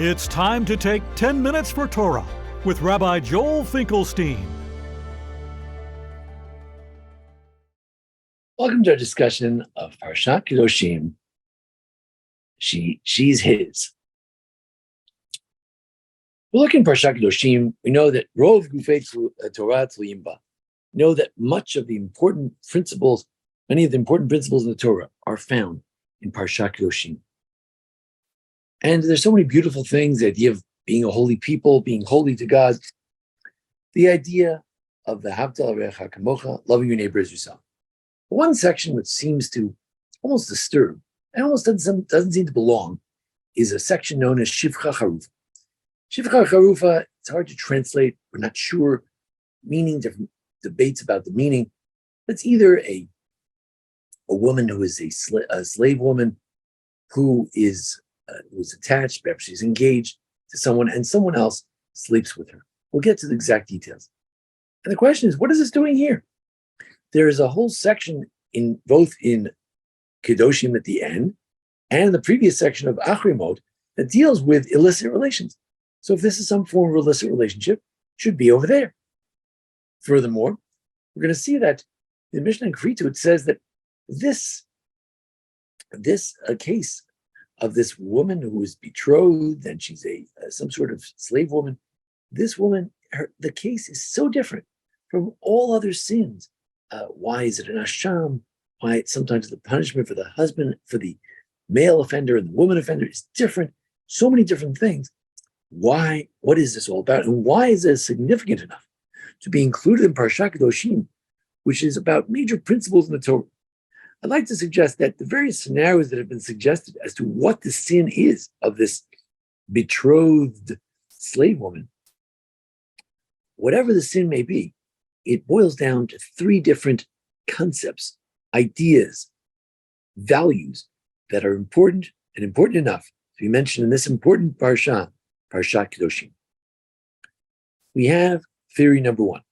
It's time to take 10 minutes for Torah with Rabbi Joel Finkelstein. Welcome to our discussion of Parshat Kedoshim. She's his. We look in Parshat Kedoshim. We know that Rov Gufei Torah Tzluyimba. We know that much of the important principles, many of the important principles in the Torah are found in Parshat Kedoshim. And there's so many beautiful things, the idea of being a holy people, being holy to God, the idea of the Havta L'Recha Kamocha, loving your neighbor as yourself. One section which seems to almost disturb, and almost doesn't seem to belong, is a section known as Shivcha Charufa. Shivcha Charufa, it's hard to translate, we're not sure, meaning, different debates about the meaning. It's either a woman who is a slave woman who was attached, perhaps she's engaged to someone, and someone else sleeps with her. We'll get to the exact details. And the question is, what is this doing here? There is a whole section both in Kedoshim at the end and the previous section of Achrimot that deals with illicit relations. So if this is some form of illicit relationship, it should be over there. Furthermore, we're going to see that in Mishnah and Kritu, it says that this case of this woman who is betrothed and she's some sort of slave woman, this woman, the case is so different from all other sins. Why is it an asham? Why sometimes the punishment for the husband, for the male offender and the woman offender is different. So many different things. Why? What is this all about? And why is it significant enough to be included in Parshat Kedoshim, which is about major principles in the Torah? I'd like to suggest that the various scenarios that have been suggested as to what the sin is of this betrothed slave woman, whatever the sin may be, it boils down to three different concepts, ideas, values that are important and important enough to be mentioned in this important Parshat Kedoshim. We have theory number one.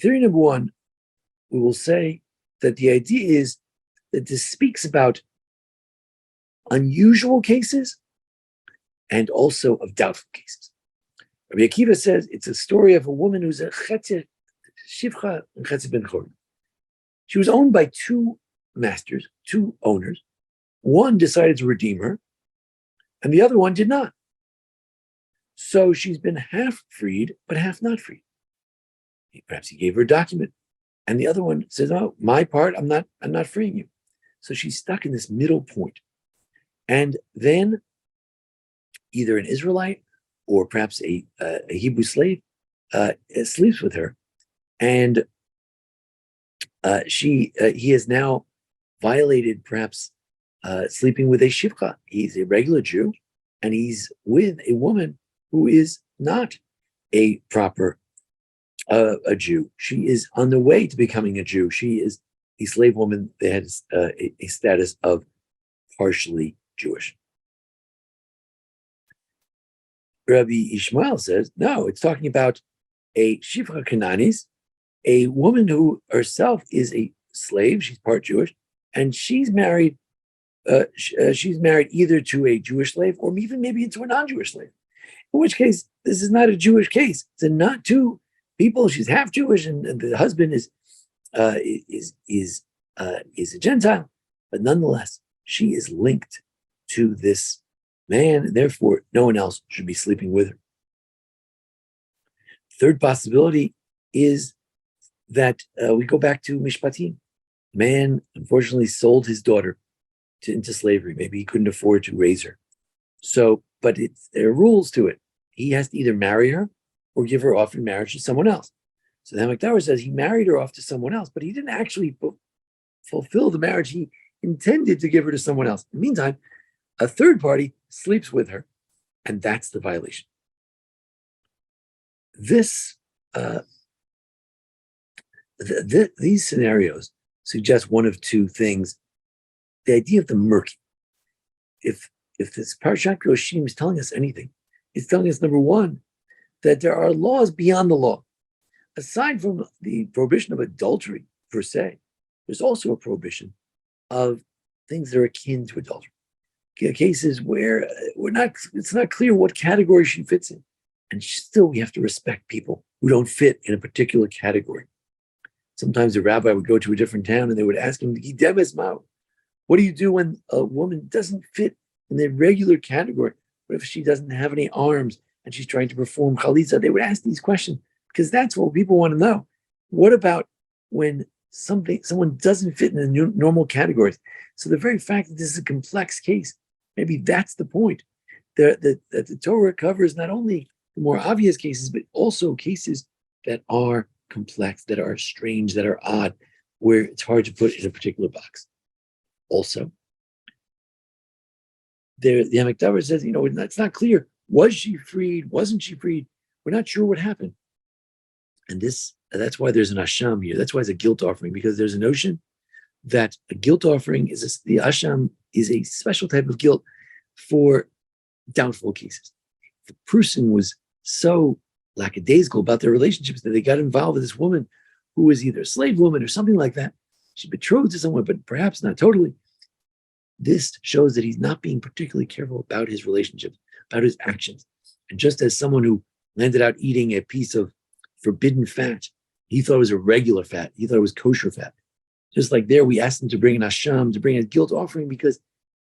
Theory number one, we will say that the idea is that this speaks about unusual cases and also of doubtful cases. Rabbi Akiva says it's a story of a woman who's a Shivcha and Chetze ben Chor. She was owned by two masters, two owners. One decided to redeem her, and the other one did not. So she's been half freed, but half not freed. Perhaps he gave her a document, and the other one says, "Oh, my part, I'm not freeing you." So she's stuck in this middle point. And then either an Israelite or perhaps a Hebrew slave sleeps with her, and he has now violated perhaps sleeping with a shivcha. He's a regular Jew, and he's with a woman who is not a proper a Jew. She is on the way to becoming a Jew. She is a slave woman that has a status of partially Jewish. Rabbi Ishmael says, no, it's talking about a Shivcha Kananis, a woman who herself is a slave, she's part Jewish, and she's married either to a Jewish slave or even maybe to a non-Jewish slave. In which case, this is not a Jewish case. It's not two people. She's half Jewish, and the husband is a Gentile, but nonetheless, she is linked to this man, and therefore no one else should be sleeping with her. Third possibility is that we go back to Mishpatim. Man, unfortunately, sold his daughter into slavery. Maybe he couldn't afford to raise her. So, but there are rules to it. He has to either marry her or give her off in marriage to someone else. So the Hamikdavar says he married her off to someone else, but he didn't actually fulfill the marriage he intended to give her to someone else. In the meantime, a third party sleeps with her, and that's the violation. These scenarios suggest one of two things. The idea of the murky. If this Parshat Kedoshim is telling us anything, it's telling us, number one, that there are laws beyond the law. Aside from the prohibition of adultery per se, there's also a prohibition of things that are akin to adultery. cases where it's not clear what category she fits in. And still we have to respect people who don't fit in a particular category. Sometimes a rabbi would go to a different town and they would ask him, what do you do when a woman doesn't fit in the regular category? What if she doesn't have any arms and she's trying to perform chalitza? They would ask these questions because that's what people want to know. What about when someone doesn't fit in the normal categories? So the very fact that this is a complex case, maybe that's the point. That the Torah covers not only the more obvious cases, but also cases that are complex, that are strange, that are odd, where it's hard to put in a particular box. Also, the Yemek Davar says, it's not clear. Was she freed? Wasn't she freed? We're not sure what happened. And that's why there's an asham here. That's why it's a guilt offering, because there's a notion that a guilt offering the asham is a special type of guilt for doubtful cases. The person was so lackadaisical about their relationships that they got involved with this woman who was either a slave woman or something like that. She's betrothed to someone, but perhaps not totally. This shows that he's not being particularly careful about his relationships, about his actions. And just as someone who landed out eating a piece of forbidden fat, he thought it was a regular fat, he thought it was kosher fat. Just like there, we asked him to bring an asham, to bring a guilt offering, because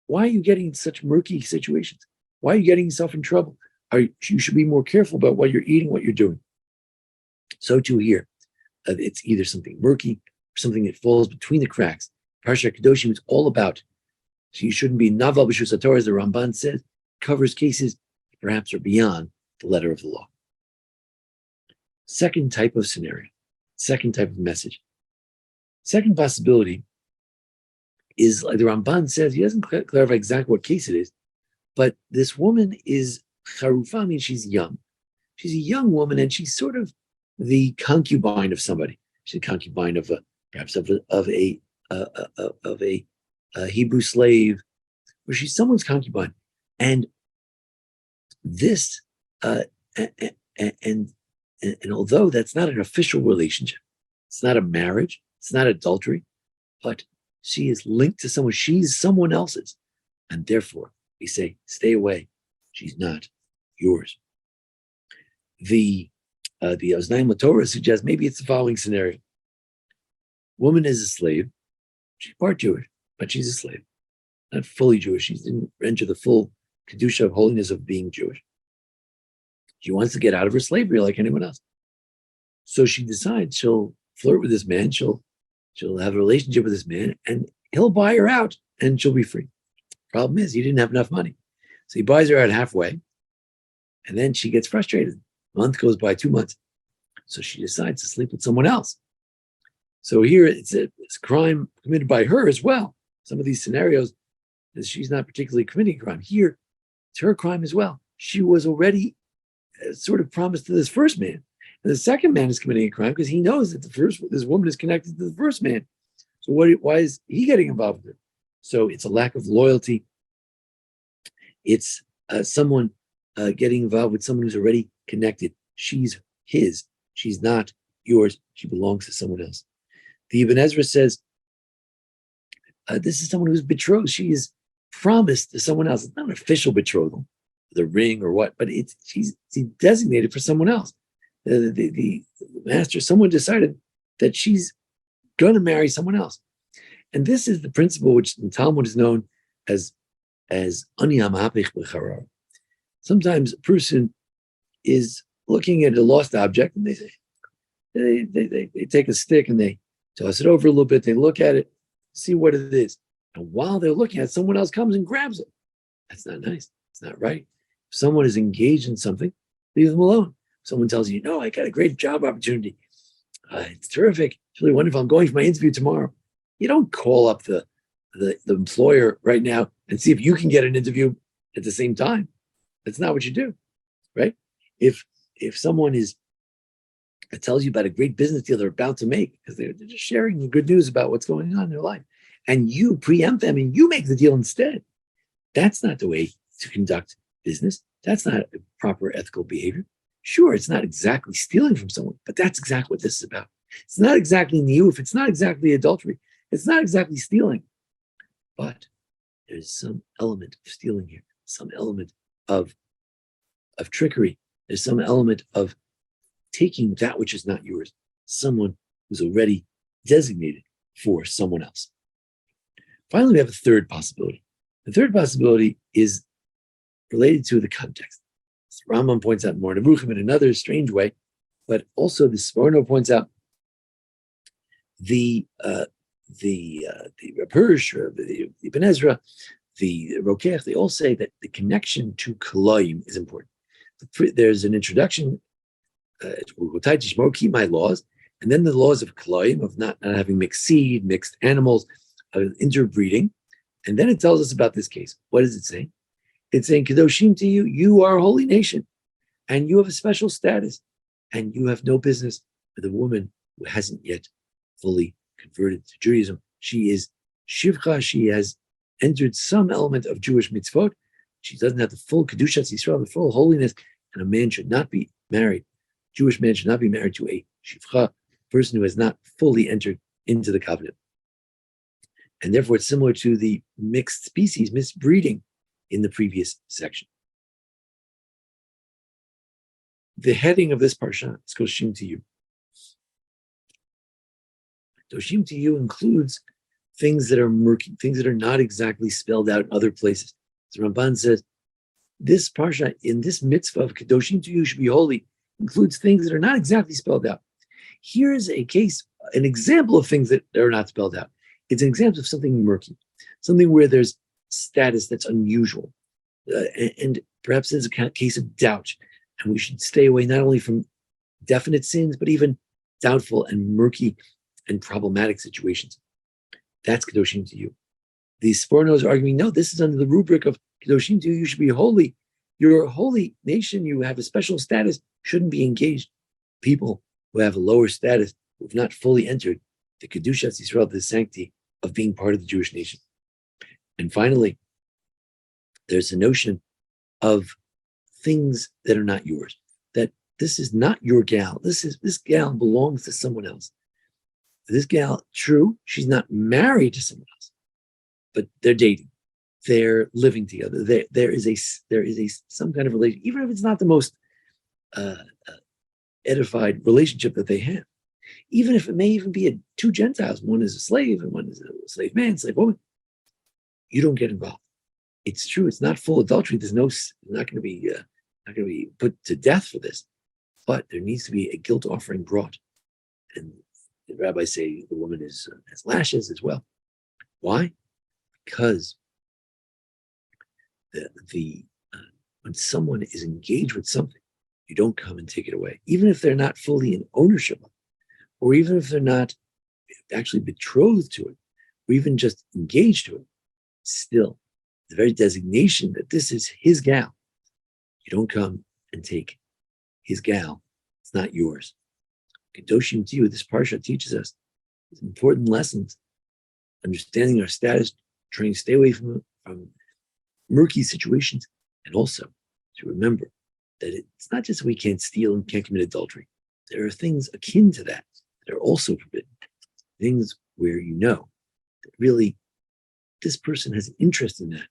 why are you getting in such murky situations? Why are you getting yourself in trouble? You should be more careful about what you're eating, what you're doing. So too here, it's either something murky or something that falls between the cracks. Parsha Kedoshim is all about, so you shouldn't be naval b'shus Torah, as the Ramban says, covers cases that perhaps are beyond the letter of the law. Second type of scenario, second type of message. Second possibility is, like the Ramban says, he doesn't clarify exactly what case it is, but this woman is charufa, means she's young. She's a young woman, and she's sort of the concubine of somebody. She's a concubine of a Hebrew slave, or she's someone's concubine. And this, and although that's not an official relationship, it's not a marriage, it's not adultery, but she is linked to someone. She's someone else's, and therefore we say, stay away. She's not yours. The Oznaim Torah suggests maybe it's the following scenario: woman is a slave. She's part Jewish, but she's a slave, not fully Jewish. She didn't enter the full kedusha of holiness of being Jewish. She wants to get out of her slavery like anyone else. So she decides she'll flirt with this man. She'll have a relationship with this man, and he'll buy her out, and she'll be free. Problem is, he didn't have enough money. So he buys her out halfway, and then she gets frustrated. A month goes by, 2 months. So she decides to sleep with someone else. So here it's a crime committed by her as well. Some of these scenarios, she's not particularly committing a crime. Here, it's her crime as well. She was already sort of promised to this first man. And the second man is committing a crime because he knows that this woman is connected to the first man. So why is he getting involved with her? So it's a lack of loyalty. It's someone getting involved with someone who's already connected. She's his. She's not yours. She belongs to someone else. The Ibn Ezra says, this is someone who's betrothed. She is promised to someone else. It's not an official betrothal, the ring or what, but she's designated for someone else. The master, someone decided that she's going to marry someone else. And this is the principle which in Talmud is known as ani hamahapich b'charar. Sometimes a person is looking at a lost object, and they say, they take a stick and they toss it over a little bit, they look at it, see what it is. And while they're looking at it, someone else comes and grabs it. That's not nice. It's not right. If someone is engaged in something, leave them alone. If someone tells you, no, I got a great job opportunity. It's terrific. It's really wonderful. I'm going for my interview tomorrow. You don't call up the employer right now and see if you can get an interview at the same time. That's not what you do, right? If someone tells you about a great business deal they're about to make, because they're just sharing the good news about what's going on in their life, and you preempt them and you make the deal instead, that's not the way to conduct business. That's not proper ethical behavior. Sure, it's not exactly stealing from someone, but that's exactly what this is about. It's not exactly niyuf. It's not exactly adultery. It's not exactly stealing. But there's some element of stealing here, some element of trickery. There's some element of taking that which is not yours, someone who's already designated for someone else. Finally, we have a third possibility. The third possibility is related to the context. As Rambam points out in Moreh Nevuchim in another strange way, but also the Sforno points out the Reb Hirsch, the Ibn Ezra, the Rokeach, they all say that the connection to Koloim is important. There's an introduction, keep my laws, and then the laws of Koloim, of not having mixed seed, mixed animals, interbreeding. And then it tells us about this case. What does it say? It's saying, Kedoshim to you, you are a holy nation, and you have a special status, and you have no business with a woman who hasn't yet fully converted to Judaism. She is Shivcha, she has entered some element of Jewish mitzvot. She doesn't have the full Kedushas Yisrael, the full holiness, and a man should not be married. Jewish man should not be married to a Shivcha, person who has not fully entered into the covenant. And therefore, it's similar to the mixed species, misbreeding in the previous section. The heading of this parsha is Kedoshim to you. Kedoshim to you includes things that are murky, things that are not exactly spelled out in other places. As Ramban says, this parsha, in this mitzvah of Kedoshim to you should be holy, includes things that are not exactly spelled out. Here's a case, an example of things that are not spelled out. It's an example of something murky, something where there's status that's unusual. And perhaps there's a case of doubt. And we should stay away not only from definite sins, but even doubtful and murky and problematic situations. That's Kedoshim to you. The Sfornos are arguing, no, this is under the rubric of Kedoshim to you, you should be holy. You're a holy nation, you have a special status, shouldn't be engaged. People who have a lower status, who have not fully entered the Kedushas Yisrael, the sanctity of being part of the Jewish nation. And finally, there's a notion of things that are not yours, that this is not your gal. This gal belongs to someone else. This gal, true, she's not married to someone else, but they're dating. They're living together. There is some kind of relation, even if it's not the most edified relationship that they have. Even if it may even be two Gentiles, one is a slave and one is a slave man, slave woman, you don't get involved. It's true, it's not full adultery. There's not going to be put to death for this, but there needs to be a guilt offering brought. And the rabbis say the woman has lashes as well. Why? Because when someone is engaged with something, you don't come and take it away, even if they're not fully in ownership of it, or even if they're not actually betrothed to it, or even just engaged to it. Still, the very designation that this is his gal, you don't come and take his gal. It's not yours. Kedoshim to you, this parsha teaches us important lessons, understanding our status, trying to stay away from murky situations, and also to remember that it's not just we can't steal and can't commit adultery. There are things akin to that that are also forbidden. Things where you know that really this person has an interest in that.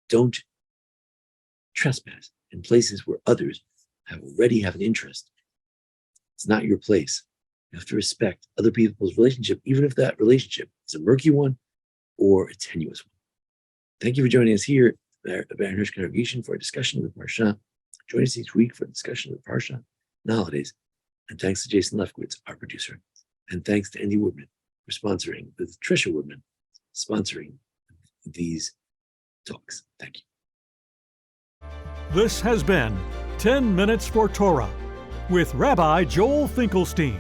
Don't trespass in places where others already have an interest. It's not your place. You have to respect other people's relationship, even if that relationship is a murky one or a tenuous one. Thank you for joining us here at the Baron Hirsch Congregation for a discussion of the Parsha. Join us each week for a discussion of the Parsha and the holidays. And thanks to Jason Lefkowitz, our producer. And thanks to Andy Woodman for sponsoring, with Trisha Woodman sponsoring these talks. Thank you. This has been 10 Minutes for Torah with Rabbi Joel Finkelstein.